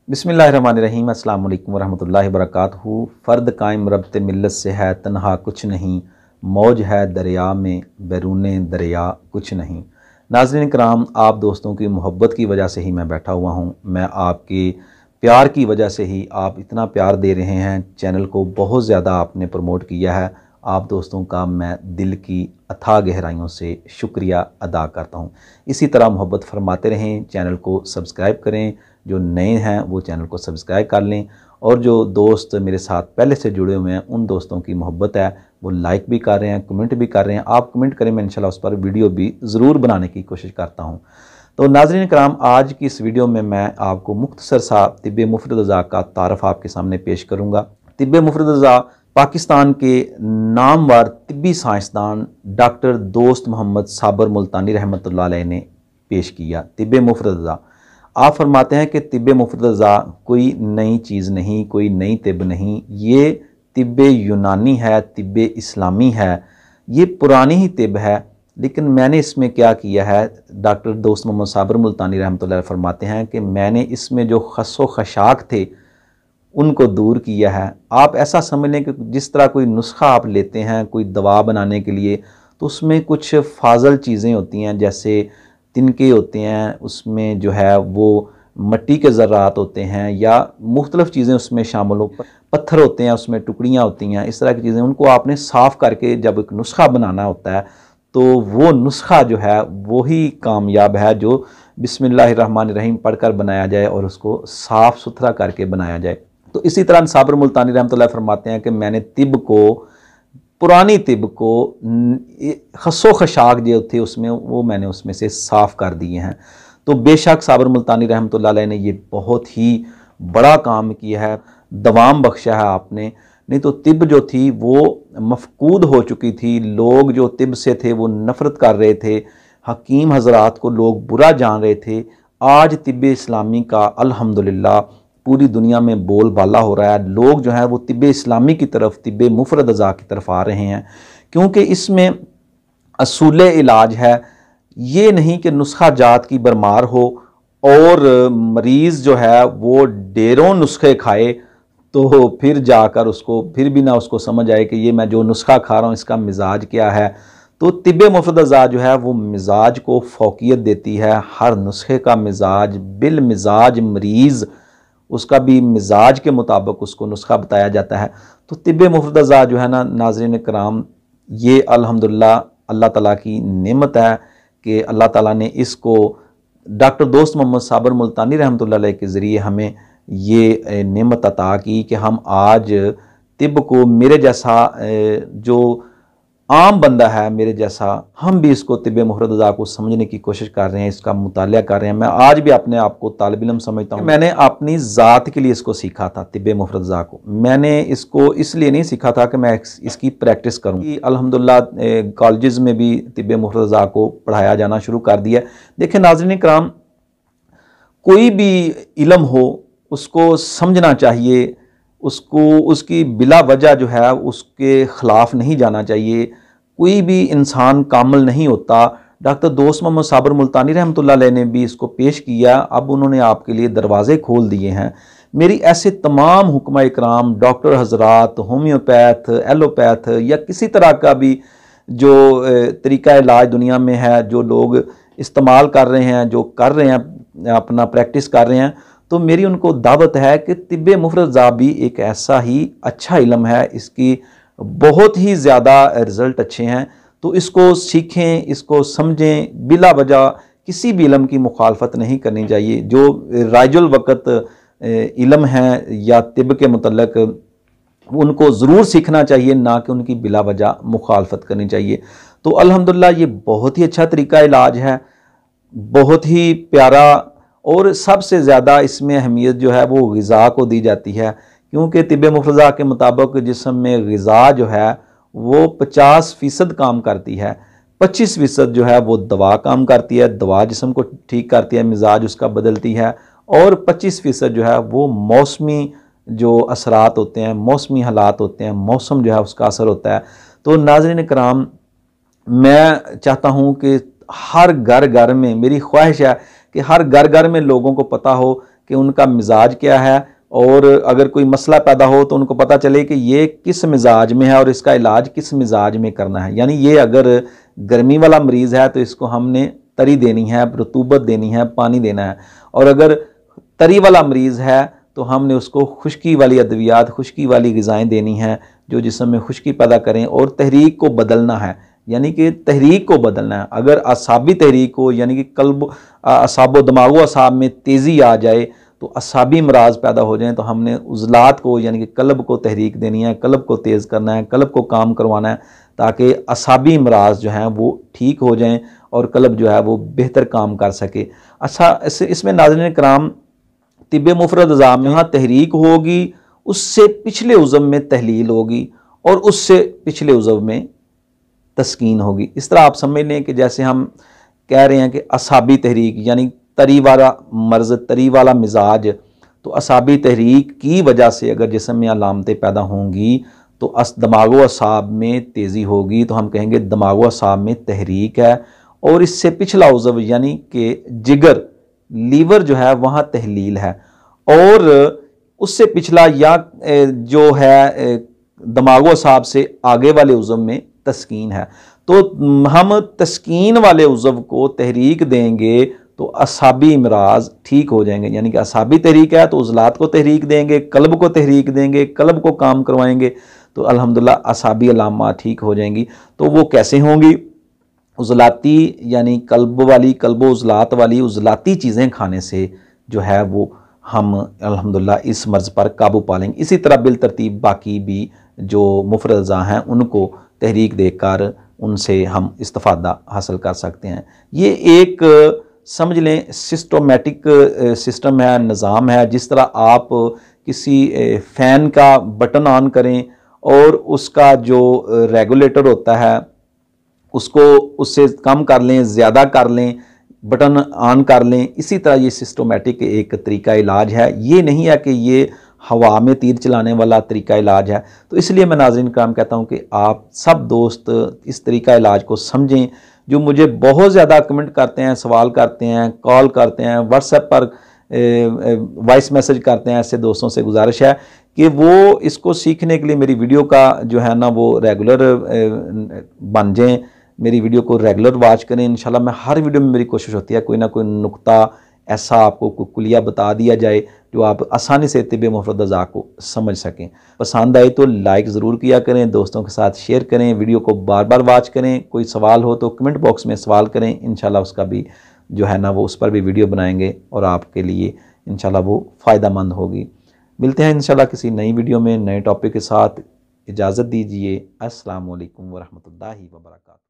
बिस्मिल्लाहिर्रहमानिर्रहीम अस्सलाम वालेकुम वरहमतुल्लाहि वबरकातुहू। फ़र्द कायम रब्ते मिल्लत से है तन्हा कुछ नहीं, मौज है दरिया में बैरूने दरिया कुछ नहीं। नाज़रीन कराम, आप दोस्तों की मोहब्बत की वजह से ही मैं बैठा हुआ हूँ। मैं आपके प्यार की वजह से ही, आप इतना प्यार दे रहे हैं, चैनल को बहुत ज़्यादा आपने प्रमोट किया है। आप दोस्तों का मैं दिल की अथाह गहराइयों से शुक्रिया अदा करता हूँ। इसी तरह मोहब्बत फरमाते रहें, चैनल को सब्सक्राइब करें। जो नए हैं वो चैनल को सब्सक्राइब कर लें, और जो दोस्त मेरे साथ पहले से जुड़े हुए हैं उन दोस्तों की मोहब्बत है वो लाइक भी कर रहे हैं, कमेंट भी कर रहे हैं। आप कमेंट करें, मैं इंशाल्लाह उस पर वीडियो भी ज़रूर बनाने की कोशिश करता हूँ। तो नाज़रीन कराम, आज की इस वीडियो में मैं आपको मुख्तसर सा तिब्बे मुफरद अज़ा का तारफ़ आपके सामने पेश करूँगा। तिब्बे मुफरद अज़ा पाकिस्तान के नामवर तिब्बी साइंसदान डॉक्टर दोस्त मोहम्मद साबर मुल्तानी रहमतुल्लाह अलैह ने पेश किया। तिब्बे मुफरद अज़ा, आप फरमाते हैं कि तिब्बे मुफरद अज़ा कोई नई चीज़ नहीं, कोई नई तिब नहीं, ये तिब्बे यूनानी है, तिब्बे इस्लामी है, ये पुरानी ही तिब है। लेकिन मैंने इसमें क्या किया है, डॉक्टर दोस्त मोहम्मद साबर मुल्तानी रहमतुल्लाह फरमाते हैं कि मैंने इसमें जो खसो खशाक थे उनको दूर किया है। आप ऐसा समझ लें कि जिस तरह कोई नुस्खा आप लेते हैं कोई दवा बनाने के लिए, तो उसमें कुछ फाजल चीज़ें होती हैं, जैसे तिनके होते हैं, उसमें जो है वो मट्टी के ज़र्रात होते हैं, या मुख्तलिफ़ चीज़ें उसमें शामिल हो, पत्थर होते हैं, उसमें टुकड़ियाँ होती हैं, इस तरह की चीज़ें, उनको आपने साफ़ करके जब एक नुस्खा बनाना होता है तो वो नुस्खा जो है वही कामयाब है जो बिस्मिल्लाहिर्रहमानिर्रहीम पढ़कर बनाया जाए और उसको साफ़ सुथरा करके बनाया जाए। तो इसी तरह साबर मुल्तानी रहमतुल्लाह फरमाते हैं कि मैंने तिब को, पुरानी तिब को, खसो खशाक जो थे उसमें, वो मैंने उसमें से साफ़ कर दिए हैं। तो बेशक साबर मुल्तानी रहमतुल्लाह अलैह ने ये बहुत ही बड़ा काम किया है, दवाम बख्शा है आपने। नहीं तो तिब जो थी वो मफकूद हो चुकी थी, लोग जो तिब से थे वो नफ़रत कर रहे थे, हकीम हज़रात को लोग बुरा जान रहे थे। आज तिब इस्लामी का अल्हम्दुलिल्लाह पूरी दुनिया में बोलबाला हो रहा है। लोग जो हैं वो तिब इस्लामी की तरफ, तिब मुफरद अज़ा की तरफ आ रहे हैं, क्योंकि इसमें असूल इलाज है। ये नहीं कि नुस्खा जात की बरमार हो और मरीज़ जो है वो ढेरों नुस्खे खाए तो फिर जाकर उसको फिर भी ना उसको समझ आए कि ये मैं जो नुस्खा खा रहा हूँ इसका मिजाज क्या है। तो तिब मुफरद अज़ा जो है वो मिजाज को फ़ौक़ियत देती है। हर नुस्खे का मिजाज बिल मिजाज मरीज़, उसका भी मिजाज के मुताबिक उसको नुस्खा बताया जाता है। तो तिब मुफरद अज़ा जो है ना नाज़रीन कराम, ये अल्हम्दुलिल्लाह अल्लाह ताला की नेमत है कि अल्लाह ताला ने इसको डॉक्टर दोस्त मोहम्मद साबर मुल्तानी रहमतुल्लाह अलैह के ज़रिए हमें ये नेमत अता की कि हम आज तिब को, मेरे जैसा जो आम बंदा है मेरे जैसा, हम भी इसको तिब मुफरद अज़ा को समझने की कोशिश कर रहे हैं, इसका मुतालिया कर रहे हैं। मैं आज भी अपने आप को तालिब इल्म समझता हूँ। मैंने अपनी ज़ात के लिए इसको सीखा था, तिब मुफरद अज़ा को मैंने इसको इसलिए नहीं सीखा था कि मैं इसकी प्रैक्टिस करूँ। अल्हम्दुलिल्लाह कॉलेजेस में भी तिब मुफरद अज़ा को पढ़ाया जाना शुरू कर दिया। देखिए नाज़रीन कराम, कोई भी इल्म हो उसको समझना चाहिए, उसको उसकी बिला वजह जो है उसके ख़िलाफ़ नहीं जाना चाहिए। कोई भी इंसान कामिल नहीं होता। डॉक्टर दोस्त मोहम्मद साबर मुल्तानी रहमतुल्लाह अलैह ने भी इसको पेश किया, अब उन्होंने आपके लिए दरवाज़े खोल दिए हैं। मेरी ऐसे तमाम हुक्मा इकराम, डॉक्टर हज़रात, होम्योपैथ, एलोपैथ या किसी तरह का भी जो तरीका इलाज दुनिया में है, जो लोग इस्तेमाल कर रहे हैं, जो कर रहे हैं, अपना प्रैक्टिस कर रहे हैं, तो मेरी उनको दावत है कि तिब मुफरद अज़ा भी एक ऐसा ही अच्छा इल्म है, इसकी बहुत ही ज़्यादा रिज़ल्ट अच्छे हैं। तो इसको सीखें, इसको समझें, बिला वजह किसी भी इल्म की मुखालफत नहीं करनी चाहिए। जो राइजुल वक़्त इल्म है या तिब के मुतल्लक, उनको ज़रूर सीखना चाहिए, ना कि उनकी बिला वजह मुखालफत करनी चाहिए। तो अल्हम्दुलिल्लाह ये बहुत ही अच्छा तरीका इलाज है, बहुत ही प्यारा, और सबसे ज़्यादा इसमें अहमियत जो है वो ग़िज़ा को दी जाती है, क्योंकि तिब मुफरद अज़ा के मुताबिक जिस्म में ग़िज़ा जो है वो 50% काम करती है, 25% जो है वो दवा काम करती है, दवा जिस्म को ठीक करती है, मिजाज उसका बदलती है, और 25% जो है वो मौसमी जो असरात होते हैं, मौसमी हालात होते हैं, मौसम जो है उसका असर होता है। तो नाज़रीन कराम, मैं चाहता हूँ कि हर घर घर में, मेरी ख्वाहिश है कि हर घर घर में लोगों को पता हो कि उनका मिजाज क्या है, और अगर कोई मसला पैदा हो तो उनको पता चले कि ये किस मिजाज में है और इसका इलाज किस मिजाज में करना है। यानी ये अगर गर्मी वाला मरीज़ है तो इसको हमने तरी देनी है, रतूबत देनी है, पानी देना है, और अगर तरी वाला मरीज़ है तो हमने उसको खुश्की वाली अद्वियात, खुश्की वाली ग़िज़ाएँ देनी हैं जो जिस्म में खुश्की पैदा करें, और तहरीक को बदलना है, यानी कि तहरीक को बदलना है। अगर असाबी तहरीक हो, यानी कि कल्ब असाबो दिमागो असाब में तेज़ी आ जाए तो असाबी मराज पैदा हो जाएं, तो हमने उज़लात को यानी कि कल्ब को तहरीक देनी है, कल्ब को तेज़ करना है, कल्ब को काम करवाना है, ताकि असाबी मराज जो हैं वो ठीक हो जाएं और कल्ब जो है वो बेहतर काम कर सके। अच्छा, इसमें नाज़रीन कराम तिब्बे मुफरद अज़ा में यहाँ तहरीक होगी, उससे पिछले उज़व में तहलील होगी, और उससे पिछले उज़व में तस्कीन होगी। इस तरह आप समझ लें कि जैसे हम कह रहे हैं कि असाबी तहरीक यानी तरी वाला मर्ज़, तरी वाला मिजाज, तो असाबी तहरीक की वजह से अगर जिस्म में अलामतें पैदा होंगी तो दिमागो असाब में तेज़ी होगी, तो हम कहेंगे दिमागो असाब में तहरीक है। और इससे पिछला उज़व यानी कि जिगर, लीवर जो है वहाँ तहलील है, और उससे पिछला या जो है दिमागो असाब से आगे वाले उज़व में तस्कीन है। तो हम तस्कीन वाले उज़व को तहरीक देंगे तो असाबी इमराज ठीक हो जाएंगे। यानी कि असाबी तहरीक है तो उज़लात को तहरीक देंगे, कल्ब को तहरीक देंगे, कल्ब को काम करवाएंगे, तो अल्हम्दुलिल्लाह असाबी अलामा ठीक हो जाएंगी। तो वो कैसे होंगी? उज़लाती यानी कल्ब वाली, कल्बो उज़लात वाली उज़लाती चीज़ें खाने से जो है वो हम अल्हम्दुलिल्लाह इस मर्ज़ पर काबू पा लेंगे। इसी तरह बिल तरतीब बाकी भी जो मुफ़रद अज़ा हैं उनको तहरीक देकर उनसे हम इस्तिफ़ादा हासिल कर सकते हैं। ये एक समझ लें सिस्टोमेटिक सिस्टम है, निज़ाम है। जिस तरह आप किसी फ़ैन का बटन ऑन करें और उसका जो रेगुलेटर होता है उसको उससे कम कर लें, ज़्यादा कर लें, बटन ऑन कर लें, इसी तरह ये सिस्टोमेटिक एक तरीका इलाज है। ये नहीं है कि ये हवा में तीर चलाने वाला तरीका इलाज है। तो इसलिए मैं नाज़रीन कराम कहता हूँ कि आप सब दोस्त इस तरीका इलाज को समझें। जो मुझे बहुत ज़्यादा कमेंट करते हैं, सवाल करते हैं, कॉल करते हैं, व्हाट्सएप पर वॉइस मैसेज करते हैं, ऐसे दोस्तों से गुजारिश है कि वो इसको सीखने के लिए मेरी वीडियो का जो है ना वो रेगुलर बन जाएँ, मेरी वीडियो को रेगुलर वॉच करें। इंशाल्लाह मैं हर वीडियो में मेरी कोशिश होती है कोई ना कोई नुक्ता ऐसा आपको कुलिया बता दिया जाए जो आप आसानी से तिब्बे मुफरद अज़ा को समझ सकें। पसंद आए तो लाइक ज़रूर किया करें, दोस्तों के साथ शेयर करें, वीडियो को बार बार वॉच करें। कोई सवाल हो तो कमेंट बॉक्स में सवाल करें, इंशाल्लाह उसका भी जो है ना वो उस पर भी वीडियो बनाएंगे और आपके लिए इंशाल्लाह वो फ़ायदेमंद होगी। मिलते हैं इंशाल्लाह किसी नई वीडियो में नए टॉपिक के साथ। इजाज़त दीजिए। अस्सलामु अलैकुम वरहमतुल्लाहि वबरकातुहू।